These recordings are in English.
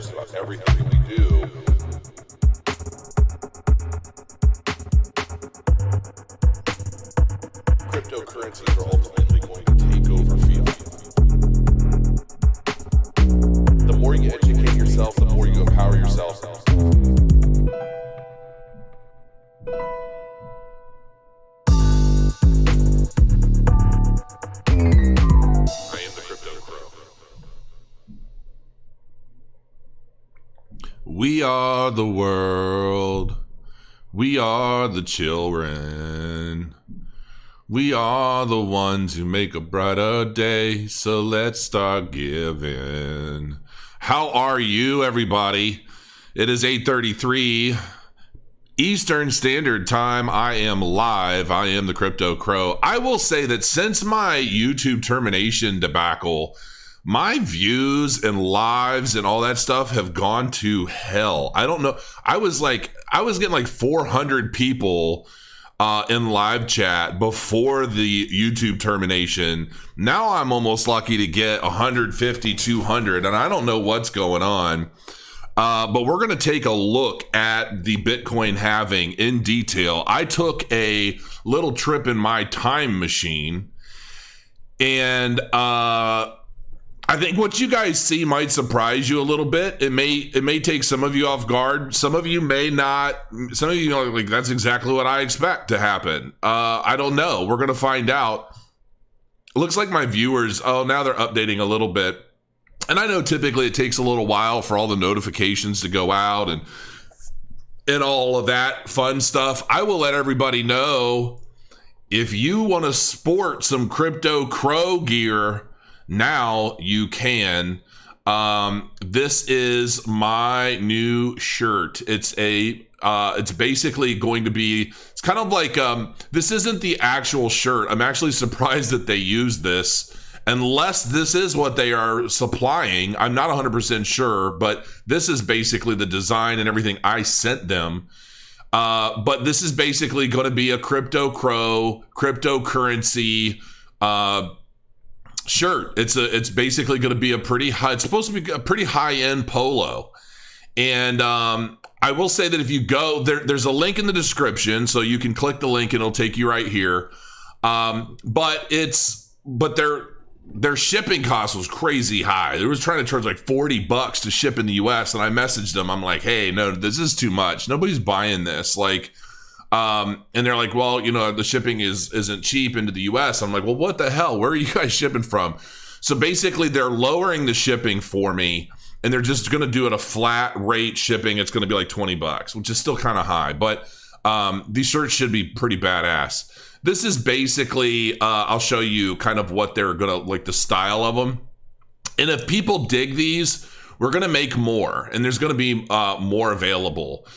just about everything we do. Cryptocurrencies are ultimately going to take over fiat. The more you educate yourself, the more you empower yourself. We are the world. We are the children. We are the ones who make a brighter day. So let's start giving. How are you, everybody? It is 8:33 Eastern Standard Time. I am live. I am the Crypto Crow. I will say that since my YouTube termination debacle, my views and lives and all that stuff have gone to hell. I don't know. I was getting like 400 people in live chat before the YouTube termination. Now I'm almost lucky to get 150, 200, and I don't know what's going on. But we're going to take a look at the Bitcoin halving in detail. I took a little trip in my time machine, and I think what you guys see might surprise you a little bit. It may take some of you off guard. Some of you may not. Some of you know, like, that's exactly what I expect to happen. I don't know. We're going to find out. It looks like my viewers, now they're updating a little bit. And I know typically it takes a little while for all the notifications to go out and all of that fun stuff. I will let everybody know, if you want to sport some Crypto Crow gear, now you can. This is my new shirt. It's basically going to be, it's kind of like, this isn't the actual shirt. I'm actually surprised that they use this, unless this is what they are supplying. I'm not 100% sure, but this is basically the design and everything I sent them. But this is basically going to be a Crypto Crow, cryptocurrency, shirt. It's basically going to be it's supposed to be a pretty high-end polo. And I will say that if you go there's a link in the description, so you can click the link and it'll take you right here. But their shipping cost was crazy high. They was trying to charge like $40 to ship in the US, and I messaged them. I'm like, hey, no, this is too much. Nobody's buying this. Like, and they're like, well, you know, the shipping isn't cheap into the US. I'm like, well, what the hell? Where are you guys shipping from? So basically they're lowering the shipping for me, and they're just going to do it a flat rate shipping. It's going to be like $20, which is still kind of high, but these shirts should be pretty badass. This is basically, I'll show you kind of what they're going to, like, the style of them. And if people dig these, we're going to make more, and there's going to be more available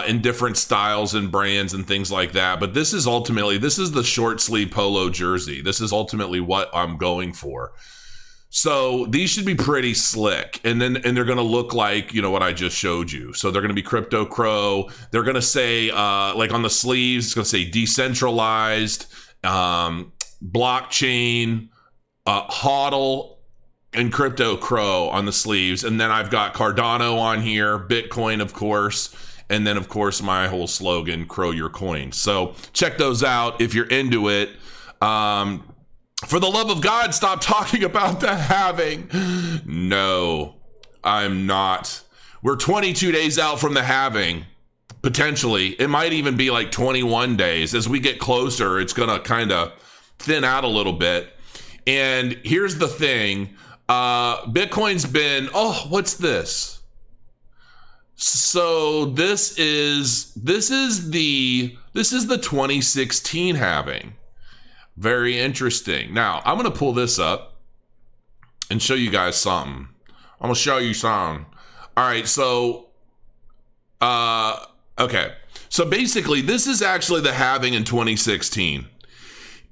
in different styles and brands and things like that. But this is the short sleeve polo jersey. This is ultimately what I'm going for. So these should be pretty slick. And they're going to look like, you know, what I just showed you. So they're going to be Crypto Crow. They're going to say, like on the sleeves, it's going to say decentralized, blockchain, HODL, and Crypto Crow on the sleeves. And then I've got Cardano on here, Bitcoin, of course. And then, of course, my whole slogan, Crow Your Coin. So check those out if you're into it. For the love of God, stop talking about the halving. No, I'm not. We're 22 days out from the halving. Potentially. It might even be like 21 days. As we get closer, it's going to kind of thin out a little bit. And here's the thing. Bitcoin's been, what's this? So this is the 2016 halving. Very interesting. Now I'm going to pull this up and show you guys something. I'm going to show you something. All right. So, okay. So basically this is actually the halving in 2016.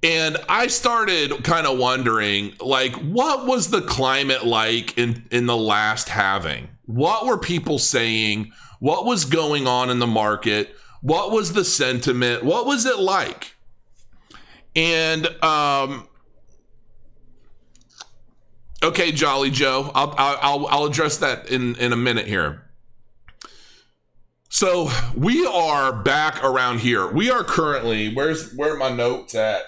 And I started kind of wondering, like, what was the climate like in the last halving? What were people saying? What was going on in the market? What was the sentiment? What was it like? And Okay, Jolly Joe, I'll address that in a minute here. So we are back around here. We are currently, where are my notes at?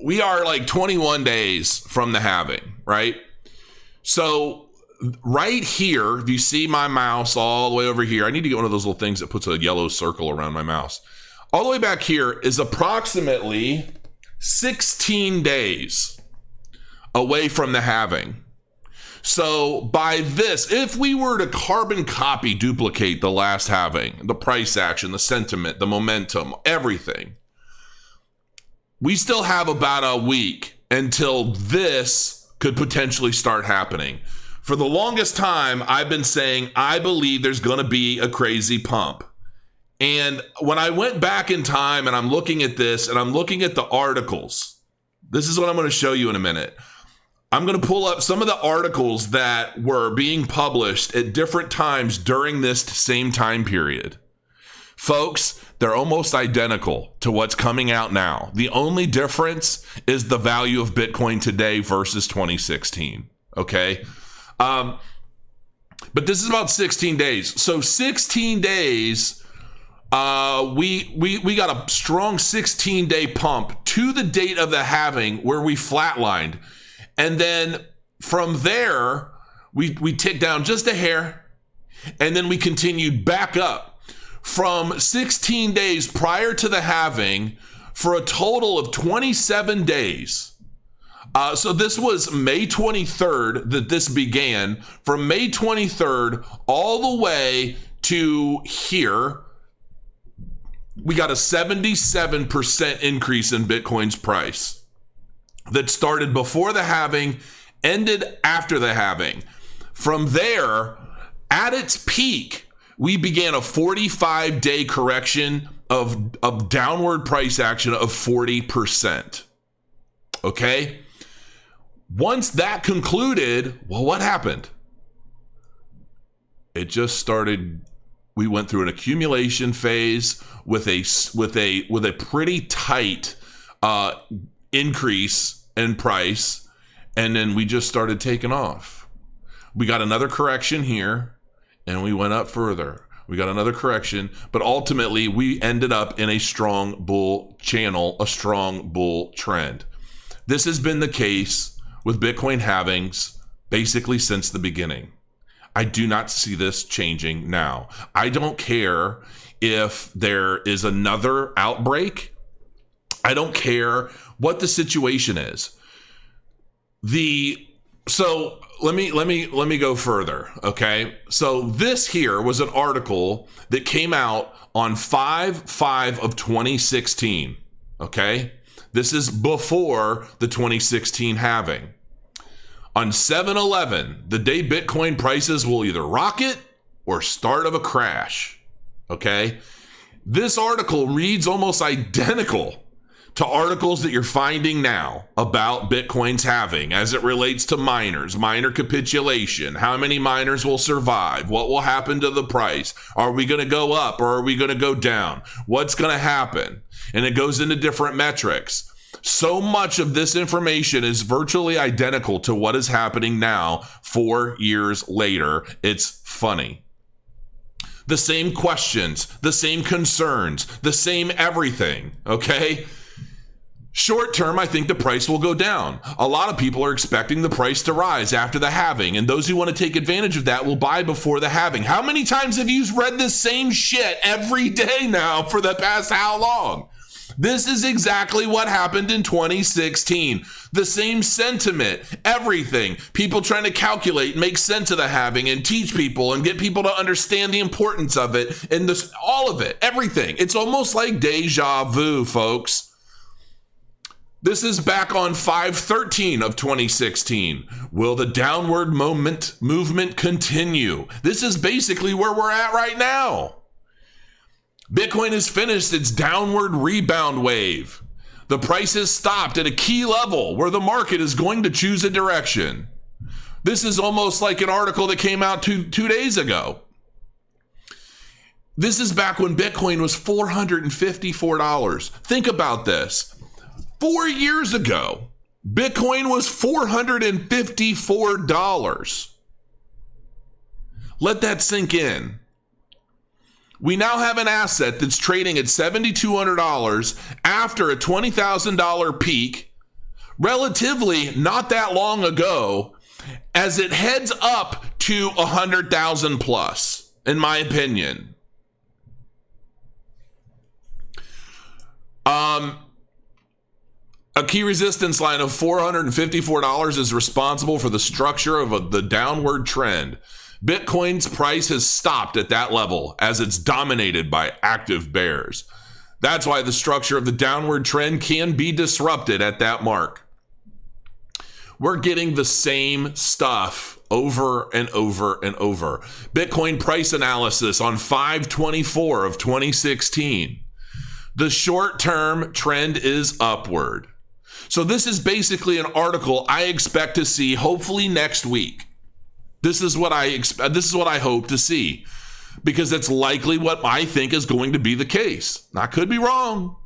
We are like 21 days from the halving, right? So right here, if you see my mouse all the way over here, I need to get one of those little things that puts a yellow circle around my mouse. All the way back here is approximately 16 days away from the halving. So by this, if we were to carbon copy duplicate the last halving, the price action, the sentiment, the momentum, everything, we still have about a week until this could potentially start happening. For the longest time, I've been saying, I believe there's going to be a crazy pump. And when I went back in time and I'm looking at this and I'm looking at the articles, this is what I'm going to show you in a minute. I'm going to pull up some of the articles that were being published at different times during this same time period. Folks, they're almost identical to what's coming out now. The only difference is the value of Bitcoin today versus 2016. Okay? But this is about 16 days. So 16 days, we got a strong 16-day pump to the date of the halving where we flatlined. And then from there, we ticked down just a hair, and then we continued back up from 16 days prior to the halving for a total of 27 days. So this was May 23rd that this began. From May 23rd all the way to here, we got a 77% increase in Bitcoin's price. That started before the halving, ended after the halving. From there, at its peak, we began a 45-day correction of downward price action of 40%. Okay? Once that concluded, well, what happened? It just started. We went through an accumulation phase with a pretty tight increase in price, and then we just started taking off. We got another correction here, and we went up further. We got another correction, but ultimately we ended up in a strong bull channel, a strong bull trend. This has been the case with Bitcoin halvings basically since the beginning. I do not see this changing now. I don't care if there is another outbreak. I don't care what the situation is. So let me go further. Okay. So this here was an article that came out on 5/5 of 2016. Okay. This is before the 2016 halving. On 7/11, the day Bitcoin prices will either rocket or start of a crash. Okay. This article reads almost identical to articles that you're finding now about Bitcoin's halving as it relates to miners, miner capitulation, how many miners will survive, what will happen to the price, are we going to go up or are we going to go down, what's going to happen, and it goes into different metrics. So much of this information is virtually identical to what is happening now 4 years later. It's funny. The same questions, the same concerns, the same everything, okay? Short term, I think the price will go down. A lot of people are expecting the price to rise after the halving, and those who want to take advantage of that will buy before the halving. How many times have you read this same shit every day now for the past how long? This is exactly what happened in 2016. The same sentiment, everything. People trying to calculate and make sense of the halving and teach people and get people to understand the importance of it and this, all of it, everything. It's almost like deja vu, folks. This is back on 5/13 of 2016. Will the downward movement continue? This is basically where we're at right now. Bitcoin has finished its downward rebound wave. The price has stopped at a key level where the market is going to choose a direction. This is almost like an article that came out two days ago. This is back when Bitcoin was $454. Think about this. 4 years ago, Bitcoin was $454. Let that sink in. We now have an asset that's trading at $7,200 after a $20,000 peak, relatively not that long ago, as it heads up to 100,000 plus, in my opinion. A key resistance line of $454 is responsible for the structure of the downward trend. Bitcoin's price has stopped at that level as it's dominated by active bears. That's why the structure of the downward trend can be disrupted at that mark. We're getting the same stuff over and over and over. Bitcoin price analysis on 5/24 of 2016. The short-term trend is upward. So this is basically an article I expect to see hopefully next week. This is what I hope to see, because it's likely what I think is going to be the case. I could be wrong.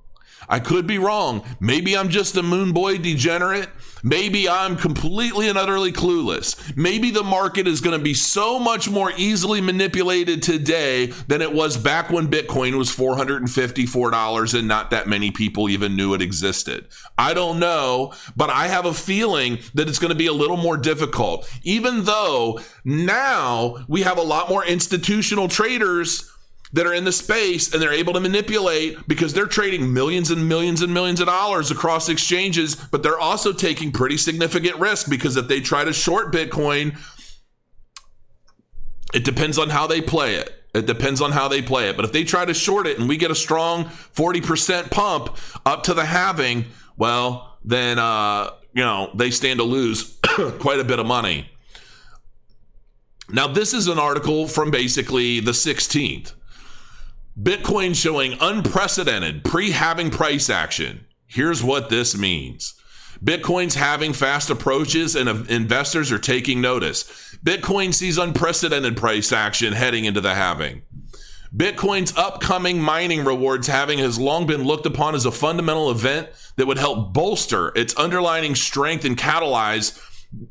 Maybe I'm just a moon boy degenerate. Maybe I'm completely and utterly clueless. Maybe the market is going to be so much more easily manipulated today than it was back when Bitcoin was $454 and not that many people even knew it existed. I don't know, but I have a feeling that it's going to be a little more difficult, even though now we have a lot more institutional traders that are in the space and they're able to manipulate because they're trading millions and millions and millions of dollars across exchanges, but they're also taking pretty significant risk because if they try to short Bitcoin, it depends on how they play it. But if they try to short it and we get a strong 40% pump up to the halving, well, then, they stand to lose quite a bit of money. Now, this is an article from basically the 16th. Bitcoin showing unprecedented pre-halving price action. Here's what this means. Bitcoin's halving fast approaches and investors are taking notice. Bitcoin sees unprecedented price action heading into the halving. Bitcoin's upcoming mining rewards halving has long been looked upon as a fundamental event that would help bolster its underlying strength and catalyze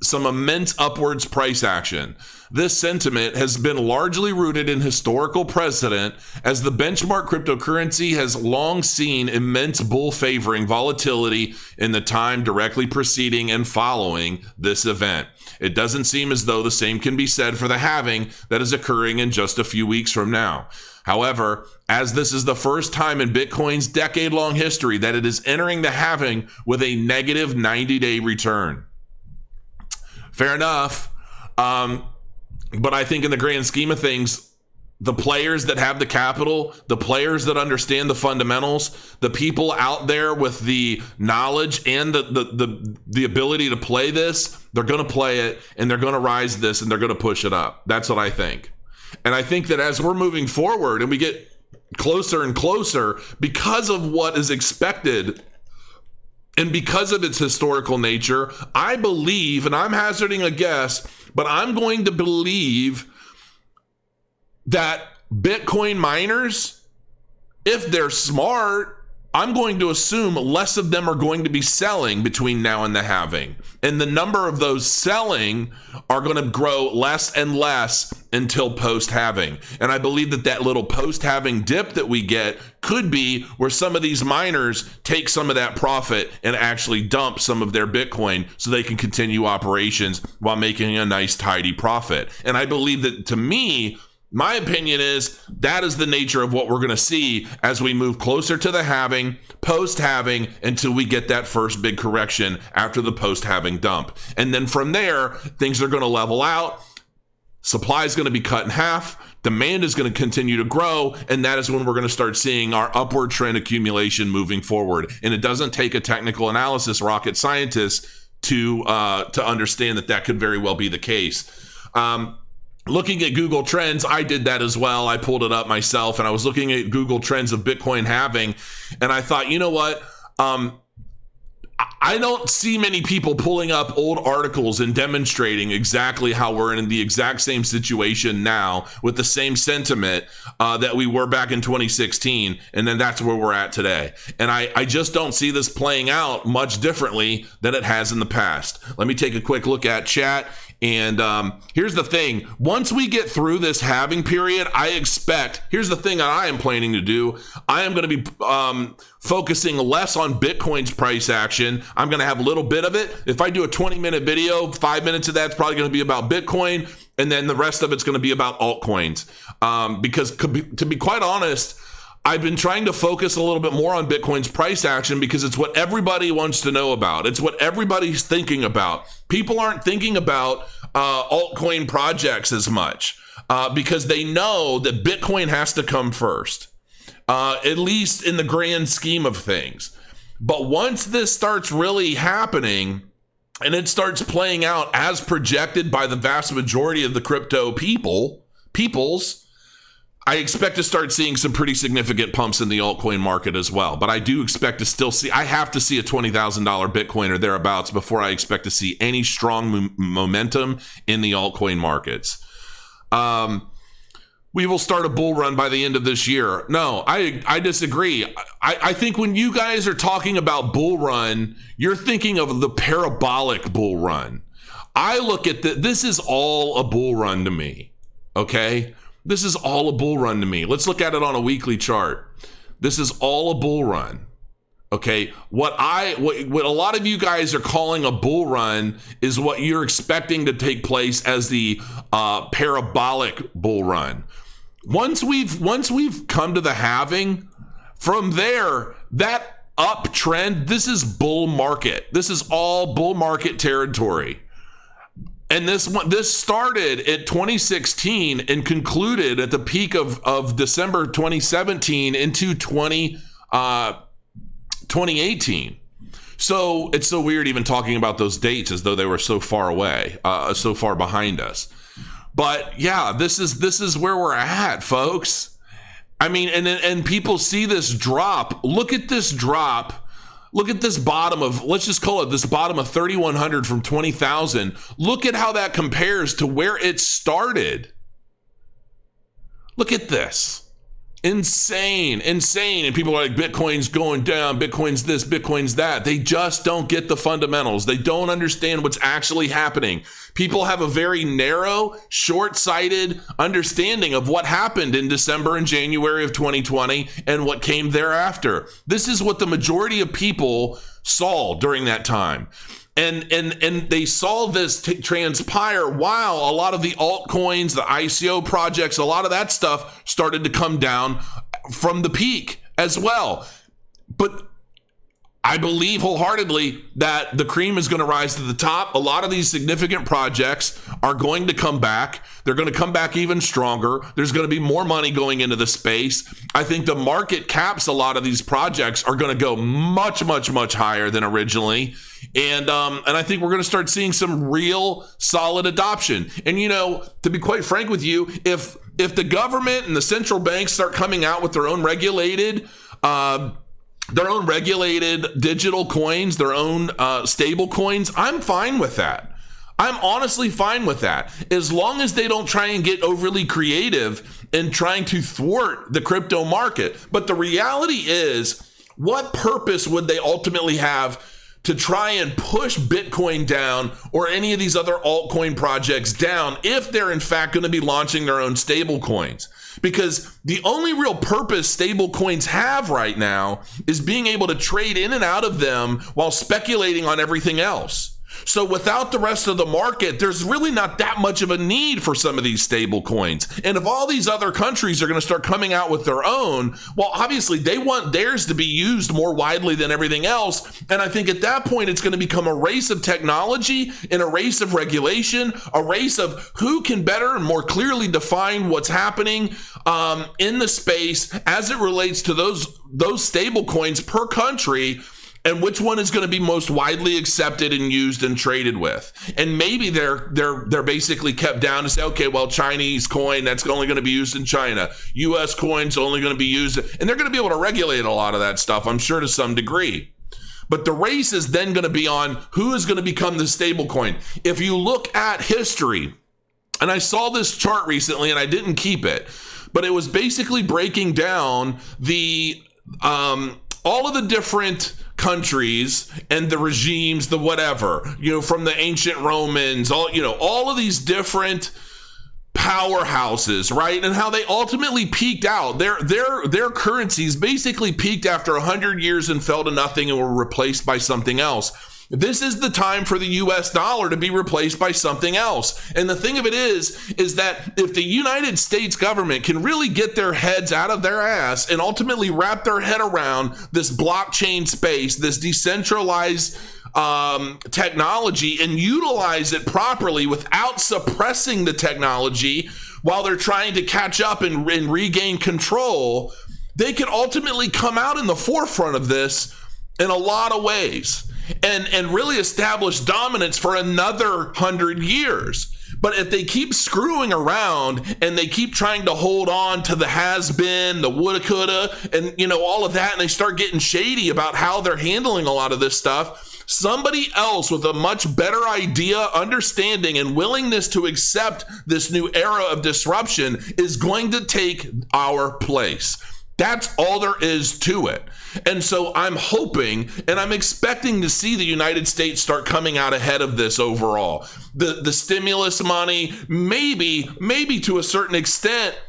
some immense upwards price action. This sentiment has been largely rooted in historical precedent, as the benchmark cryptocurrency has long seen immense bull favoring volatility in the time directly preceding and following this event. It doesn't seem as though the same can be said for the halving that is occurring in just a few weeks from now. However, as this is the first time in Bitcoin's decade-long history that it is entering the halving with a negative 90-day return. Fair enough. But I think in the grand scheme of things, the players that have the capital, the players that understand the fundamentals, the people out there with the knowledge and the ability to play this, they're going to play it and they're going to rise this and they're going to push it up. That's what I think. And I think that as we're moving forward and we get closer and closer, because of what is expected and because of its historical nature, I believe, and I'm hazarding a guess, but I'm going to believe that Bitcoin miners, if they're smart, I'm going to assume less of them are going to be selling between now and the halving. And the number of those selling are going to grow less and less until post-halving. And I believe that little post-halving dip that we get could be where some of these miners take some of that profit and actually dump some of their Bitcoin so they can continue operations while making a nice, tidy profit. And I believe that, to me, my opinion is that is the nature of what we're going to see as we move closer to the halving, post-halving, until we get that first big correction after the post-halving dump. And then from there, things are going to level out. Supply is going to be cut in half. Demand is going to continue to grow. And that is when we're going to start seeing our upward trend accumulation moving forward. And it doesn't take a technical analysis rocket scientist to understand that could very well be the case. Looking at Google Trends, I did that as well. I pulled it up myself, and I was looking at Google Trends of Bitcoin halving, and I thought, you know what? I don't see many people pulling up old articles and demonstrating exactly how we're in the exact same situation now with the same sentiment that we were back in 2016. And then that's where we're at today. And I just don't see this playing out much differently than it has in the past. Let me take a quick look at chat. And here's the thing. Once we get through this halving period, here's the thing that I am planning to do. I am going to be focusing less on Bitcoin's price action. I'm going to have a little bit of it. If I do a 20-minute video, 5 minutes of that's probably going to be about Bitcoin. And then the rest of it's going to be about altcoins. Because to be quite honest, I've been trying to focus a little bit more on Bitcoin's price action because it's what everybody wants to know about. It's what everybody's thinking about. People aren't thinking about altcoin projects as much because they know that Bitcoin has to come first, at least in the grand scheme of things. But once this starts really happening and it starts playing out as projected by the vast majority of the crypto peoples, I expect to start seeing some pretty significant pumps in the altcoin market as well. But I do expect to I have to see a $20,000 Bitcoin or thereabouts before I expect to see any strong momentum in the altcoin markets. We will start a bull run by the end of this year. No, I disagree. I think when you guys are talking about bull run, you're thinking of the parabolic bull run. I look at this is all a bull run to me, okay? This is all a bull run to me. Let's look at it on a weekly chart. This is all a bull run. Okay. What a lot of you guys are calling a bull run is what you're expecting to take place as the parabolic bull run. Once we've come to the halving, from there, that uptrend, this is bull market. This is all bull market territory. And this started at 2016 and concluded at the peak of December 2017 into 2018. So it's so weird even talking about those dates as though they were so far away, so far behind us. But yeah, this is where we're at, folks. I mean, and people see this drop. Look at this drop. Look at this bottom of, let's just call it this bottom of 3,100 from 20,000. Look at how that compares to where it started. Look at this. Insane. And people are like, Bitcoin's going down, Bitcoin's this, Bitcoin's that. They just don't get the fundamentals. They don't understand what's actually happening. People have a very narrow, short-sighted understanding of what happened in December and January of 2020 and what came thereafter. This is what the majority of people saw during that time. And they saw this transpire while a lot of the altcoins, the ICO projects, a lot of that stuff started to come down from the peak as well. But I believe wholeheartedly that the cream is going to rise to the top. A lot of these significant projects are going to come back. They're going to come back even stronger. There's going to be more money going into the space. I think the market caps, a lot of these projects are going to go much, much, much higher than originally. And I think we're going to start seeing some real solid adoption. And, you know, to be quite frank with you, if the government and the central banks start coming out with their own regulated digital coins, their own stable coins, I'm fine with that. I'm honestly fine with that. As long as they don't try and get overly creative in trying to thwart the crypto market. But the reality is, what purpose would they ultimately have to try and push Bitcoin down or any of these other altcoin projects down if they're in fact going to be launching their own stable coins? Because the only real purpose stable coins have right now is being able to trade in and out of them while speculating on everything else. So without the rest of the market, there's really not that much of a need for some of these stable coins. And if all these other countries are going to start coming out with their own, well, obviously they want theirs to be used more widely than everything else. And I think at that point, it's going to become a race of technology and a race of regulation, a race of who can better and more clearly define what's happening in the space as it relates to those stable coins per country, and which one is going to be most widely accepted and used and traded with. And maybe they're basically kept down to say, okay, well, Chinese coin, that's only going to be used in China. US coin's only going to be used, and they're going to be able to regulate a lot of that stuff, I'm sure, to some degree. But the race is then going to be on who is going to become the stablecoin. If you look at history, and I saw this chart recently and I didn't keep it, but it was basically breaking down the all of the different countries and the regimes, the whatever, from the ancient Romans, all of these different powerhouses, right? And how they ultimately peaked out. Their currencies basically peaked after 100 years and fell to nothing and were replaced by something else. This is the time for the US dollar to be replaced by something else. And the thing of it is that if the United States government can really get their heads out of their ass and ultimately wrap their head around this blockchain space, this decentralized technology, and utilize it properly without suppressing the technology while they're trying to catch up and regain control, they can ultimately come out in the forefront of this in a lot of ways and really establish dominance for another 100 years. But if they keep screwing around and they keep trying to hold on to the has-been, the woulda, coulda, and all of that, and they start getting shady about how they're handling a lot of this stuff, somebody else with a much better idea, understanding, and willingness to accept this new era of disruption is going to take our place. That's all there is to it. And so I'm hoping and I'm expecting to see the United States start coming out ahead of this overall. The stimulus money, maybe to a certain extent,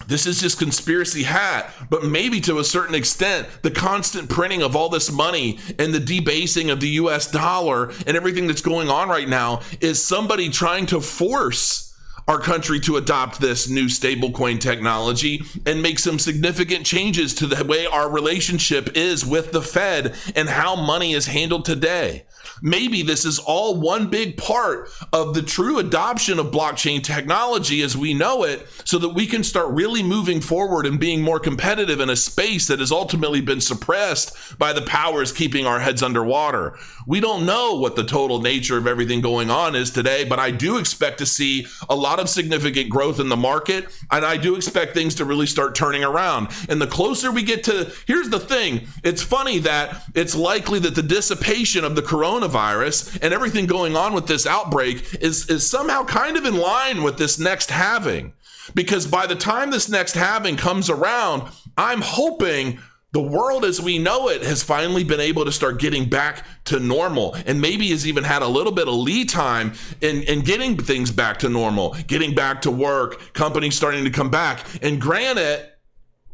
this is just conspiracy hat, but maybe to a certain extent, the constant printing of all this money and the debasing of the US dollar and everything that's going on right now is somebody trying to force our country to adopt this new stablecoin technology and make some significant changes to the way our relationship is with the Fed and how money is handled today. Maybe this is all one big part of the true adoption of blockchain technology as we know it, so that we can start really moving forward and being more competitive in a space that has ultimately been suppressed by the powers keeping our heads underwater. We don't know what the total nature of everything going on is today, but I do expect to see a lot of significant growth in the market, and I do expect things to really start turning around. And the closer we get to, here's the thing, it's funny that it's likely that the dissipation of the coronavirus and everything going on with this outbreak is somehow kind of in line with this next halving. Because by the time this next halving comes around, I'm hoping the world as we know it has finally been able to start getting back to normal, and maybe has even had a little bit of lead time in getting things back to normal, getting back to work, companies starting to come back. And granted,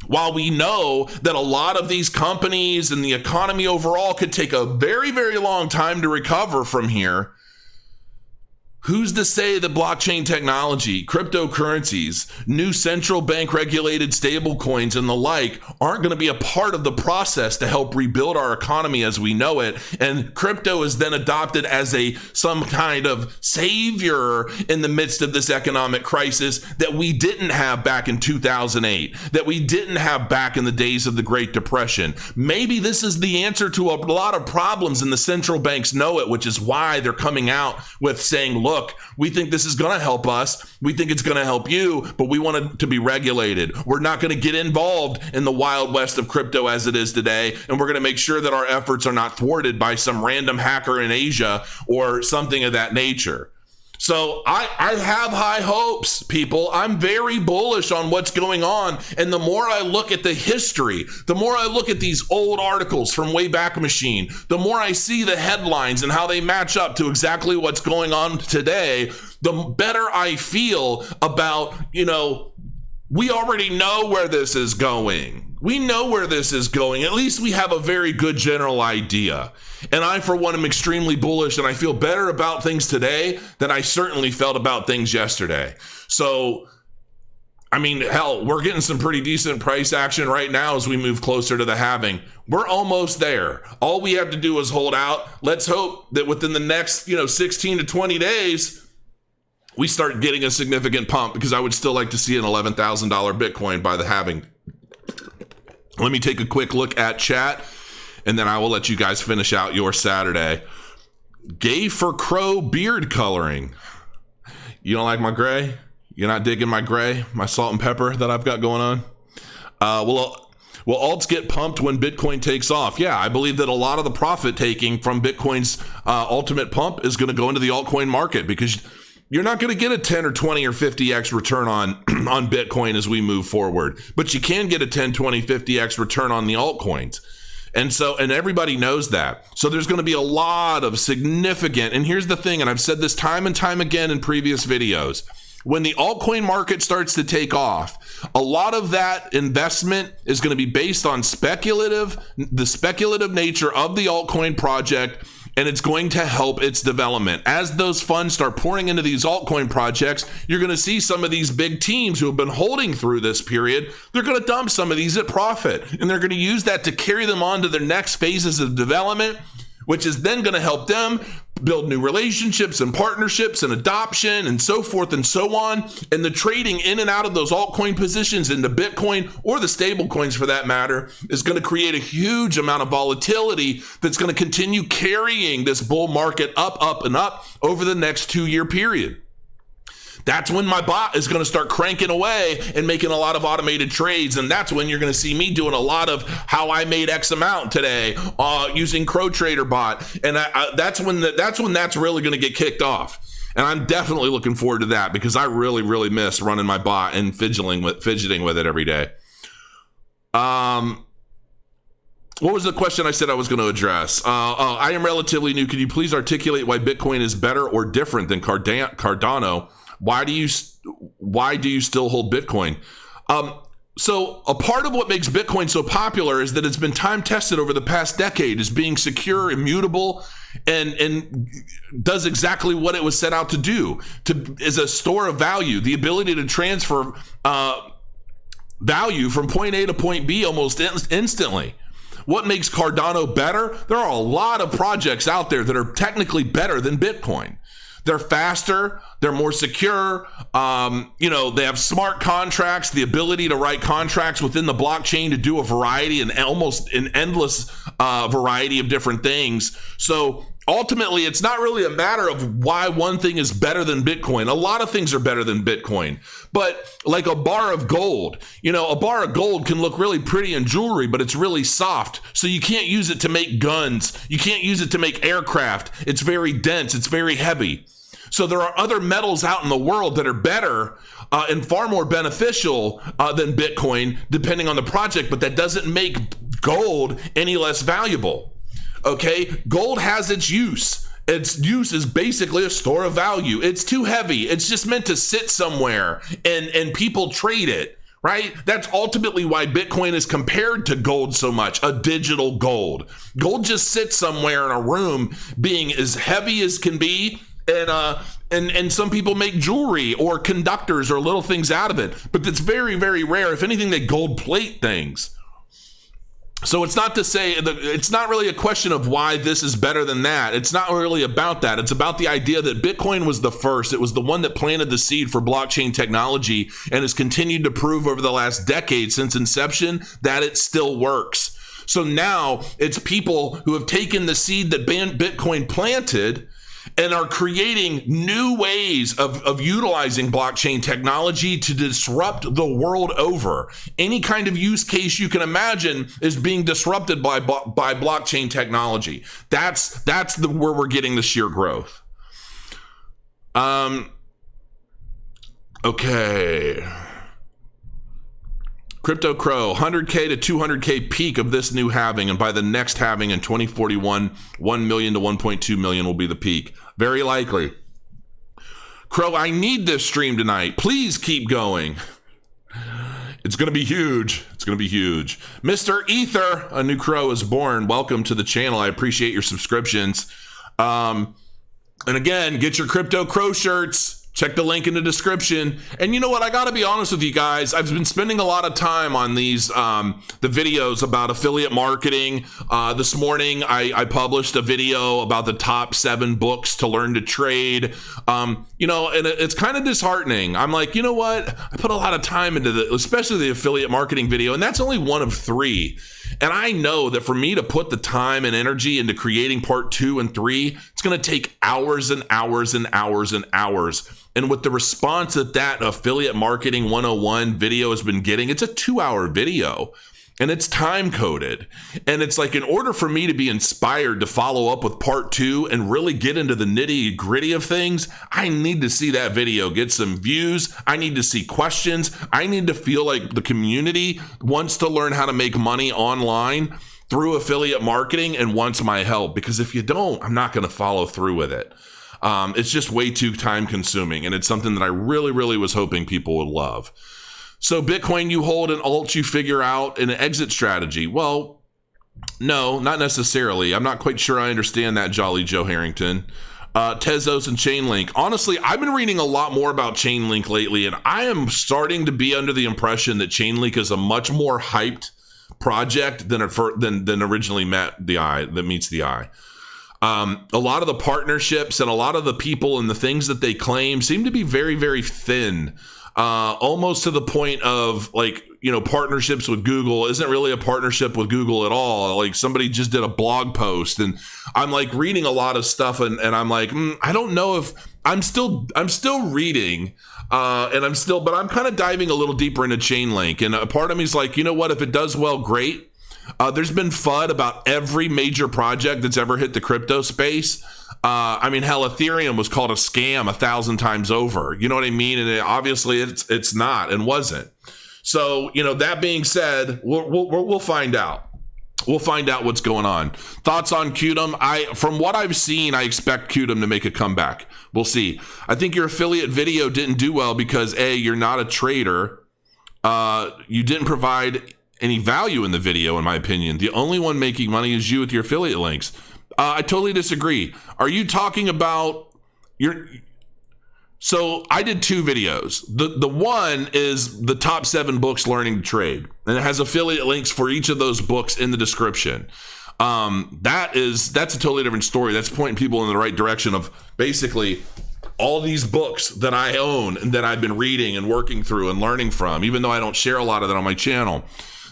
while we know that a lot of these companies and the economy overall could take a very, very long time to recover from here, who's to say that blockchain technology, cryptocurrencies, new central bank regulated stablecoins and the like aren't going to be a part of the process to help rebuild our economy as we know it? And crypto is then adopted as some kind of savior in the midst of this economic crisis that we didn't have back in 2008, that we didn't have back in the days of the Great Depression. Maybe this is the answer to a lot of problems, and the central banks know it, which is why they're coming out with saying, look, we think this is going to help us. We think it's going to help you, but we want it to be regulated. We're not going to get involved in the wild west of crypto as it is today, and we're going to make sure that our efforts are not thwarted by some random hacker in Asia or something of that nature. So I have high hopes, people. I'm very bullish on what's going on. And the more I look at the history, the more I look at these old articles from Wayback Machine, the more I see the headlines and how they match up to exactly what's going on today, the better I feel about, we already know where this is going. We know where this is going. At least we have a very good general idea. And I, for one, am extremely bullish, and I feel better about things today than I certainly felt about things yesterday. So, hell, we're getting some pretty decent price action right now as we move closer to the halving. We're almost there. All we have to do is hold out. Let's hope that within the next, 16 to 20 days, we start getting a significant pump, because I would still like to see an $11,000 Bitcoin by the halving. Let me take a quick look at chat, and then I will let you guys finish out your Saturday. Gay for Crow beard coloring. You don't like my gray? You're not digging my gray, my salt and pepper that I've got going on? Will alts get pumped when Bitcoin takes off? Yeah, I believe that a lot of the profit taking from Bitcoin's ultimate pump is going to go into the altcoin market, because you're not going to get a 10 or 20 or 50x return on Bitcoin as we move forward, but you can get a 10, 20, 50x return on the altcoins. And everybody knows that. So there's going to be a lot of significant, and here's the thing, and I've said this time and time again in previous videos, when the altcoin market starts to take off, a lot of that investment is going to be based on the speculative nature of the altcoin project, and it's going to help its development. As those funds start pouring into these altcoin projects, you're going to see some of these big teams who have been holding through this period, they're going to dump some of these at profit, and they're going to use that to carry them on to their next phases of development, which is then going to help them build new relationships and partnerships and adoption and so forth and so on. And the trading in and out of those altcoin positions into Bitcoin, or the stable coins for that matter, is going to create a huge amount of volatility that's going to continue carrying this bull market up, up, and up over the next 2-year period. That's when my bot is going to start cranking away and making a lot of automated trades. And that's when you're going to see me doing a lot of how I made X amount today using Crow Trader bot. And that's when that's really going to get kicked off. And I'm definitely looking forward to that, because I really, really miss running my bot and fidgeting with it every day. What was the question I said I was going to address? I am relatively new. Could you please articulate why Bitcoin is better or different than Cardano? Why do you still hold Bitcoin? So a part of what makes Bitcoin so popular is that it's been time tested over the past decade as being secure, immutable, and does exactly what it was set out to do, is a store of value, the ability to transfer value from point A to point B almost instantly. What makes Cardano better? There are a lot of projects out there that are technically better than Bitcoin. They're faster, they're more secure, they have smart contracts, the ability to write contracts within the blockchain to do a variety and almost an endless variety of different things. So ultimately, it's not really a matter of why one thing is better than Bitcoin. A lot of things are better than Bitcoin, but like a bar of gold, a bar of gold can look really pretty in jewelry, but it's really soft. So you can't use it to make guns. You can't use it to make aircraft. It's very dense. It's very heavy. So there are other metals out in the world that are better and far more beneficial than Bitcoin, depending on the project, but that doesn't make gold any less valuable. Okay, gold has its use. Its use is basically a store of value. It's too heavy. It's just meant to sit somewhere and people trade it, right? That's ultimately why Bitcoin is compared to gold so much, a digital gold. Gold just sits somewhere in a room being as heavy as can be, and some people make jewelry or conductors or little things out of it, but it's very, very rare. If anything, they gold plate things. So it's not to say that it's not really a question of why this is better than that. It's not really about that. It's about the idea that Bitcoin was the first. It was the one that planted the seed for blockchain technology and has continued to prove over the last decade since inception that it still works. So now it's people who have taken the seed that Bitcoin planted and are creating new ways of utilizing blockchain technology to disrupt the world over. Any kind of use case you can imagine is being disrupted by blockchain technology. That's where we're getting the sheer growth. Okay. Crypto Crow, 100K to 200K peak of this new halving, and by the next halving in 2041, 1 million to 1.2 million will be the peak. Very likely. Crow, I need this stream tonight. Please keep going. It's going to be huge. It's going to be huge. Mr. Ether, a new crow is born. Welcome to the channel. I appreciate your subscriptions. And again, get your Crypto Crow shirts. Check the link in the description. And you know what? I got to be honest with you guys. I've been spending a lot of time on these, the videos about affiliate marketing. This morning, I published a video about the top 7 books to learn to trade. And it's kind of disheartening. I'm like, you know what? I put a lot of time into especially the affiliate marketing video, and that's only one of 3. And I know that for me to put the time and energy into creating part 2 and 3, it's going to take hours and hours and hours and hours. And with the response that Affiliate Marketing 101 video has been getting, it's a 2-hour video. and it's time coded. And it's like, in order for me to be inspired to follow up with part 2 and really get into the nitty gritty of things, I need to see that video get some views. I need to see questions. I need to feel like the community wants to learn how to make money online through affiliate marketing and wants my help. Because if you don't, I'm not going to follow through with it. It's just way too time consuming. And it's something that I really, really was hoping people would love. So Bitcoin you hold, and alt you figure out, an exit strategy. Well, no, not necessarily. I'm not quite sure I understand that, Jolly Joe Harrington. Tezos and Chainlink. Honestly, I've been reading a lot more about Chainlink lately, and I am starting to be under the impression that Chainlink is a much more hyped project than originally meets the eye. A lot of the partnerships and a lot of the people and the things that they claim seem to be very, very thin. Almost to the point of, like, partnerships with Google isn't really a partnership with Google at all. Like, somebody just did a blog post, and I'm like reading a lot of stuff, and I'm like, I don't know if I'm still reading, but I'm kind of diving a little deeper into Chainlink, and a part of me is like, you know what, if it does well, great. There's been FUD about every major project that's ever hit the crypto space. Hell, Ethereum was called a scam 1,000 times over. You know what I mean? And obviously it's not and wasn't. So, that being said, we'll find out. We'll find out what's going on. Thoughts on Qtum? From what I've seen, I expect Qtum to make a comeback. We'll see. I think your affiliate video didn't do well because you're not a trader. You didn't provide any value in the video, in my opinion. The only one making money is you with your affiliate links. I totally disagree. Are you talking about So I did 2 videos. The one is the top 7 books learning to trade, and it has affiliate links for each of those books in the description. That's a totally different story. That's pointing people in the right direction of basically all these books that I own and that I've been reading and working through and learning from, even though I don't share a lot of that on my channel.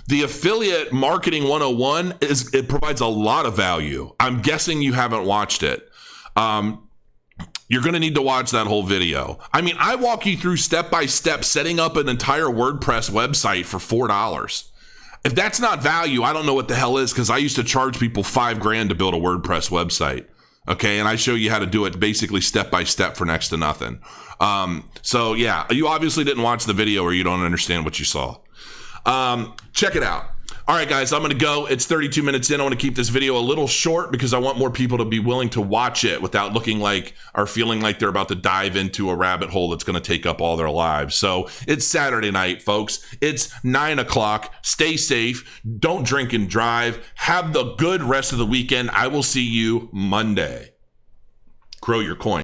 The affiliate marketing 101 it provides a lot of value. I'm guessing you haven't watched it. You're going to need to watch that whole video. I walk you through step by step setting up an entire WordPress website for $4. If that's not value, I don't know what the hell is, because I used to charge people $5,000 to build a WordPress website. Okay, and I show you how to do it basically step by step for next to nothing. So yeah, you obviously didn't watch the video or you don't understand what you saw. Check it out. All right, guys, I'm going to go. It's 32 minutes in. I want to keep this video a little short because I want more people to be willing to watch it without looking like or feeling like they're about to dive into a rabbit hole that's going to take up all their lives. So it's Saturday night, folks. It's 9 o'clock. Stay safe. Don't drink and drive. Have the good rest of the weekend. I will see you Monday. Grow your coin.